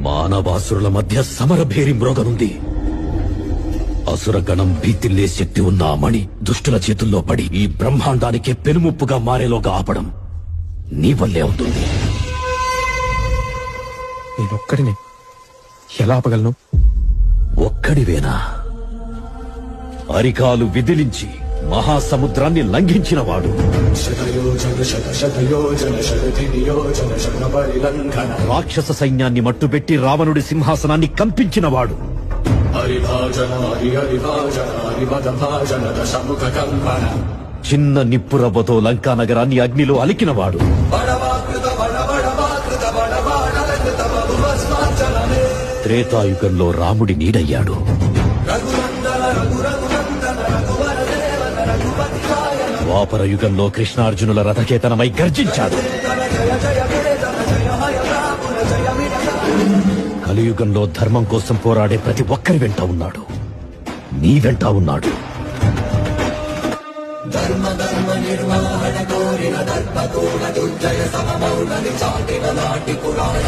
మానవాసురుల మధ్య సమరభేరి మ్రోగనుంది. అసురగణం భీతిల్లే శక్తి ఉన్న ఆ మణి దుష్టుల చేతుల్లో పడి ఈ బ్రహ్మాండానికే పెనుముప్పుగా మారేలోగా ఆపడం నీ వల్లే అవుతుంది. నేనొక్కడిని ఎలా ఆపగలను? ఒక్కడివేనా? అరికాలు విదిలించి మహాసముద్రాన్ని లంఘించినవాడు, రాక్షస సైన్యాన్ని మట్టుబెట్టి రావణుడి సింహాసనాన్ని కంపించినవాడు, చిన్న నిప్పురవ్వతో లంకా నగరాన్ని అగ్నిలో అలికినవాడు, త్రేతాయుగంలో రాముడి నీడయ్యాడు, ద్వాపర యుగంలో కృష్ణార్జునుల రథకేతనమై గర్జించాడు, కలియుగంలో ధర్మం కోసం పోరాడే ప్రతి ఒక్కరి వెంట ఉన్నాడు. నీ వెంట ఉన్నాడు. ధర్మ ధర్మ నిర్వహణ కోరిన దర్పతోడ దుర్జయ సమమౌనని చాటిన నాటి పురాణ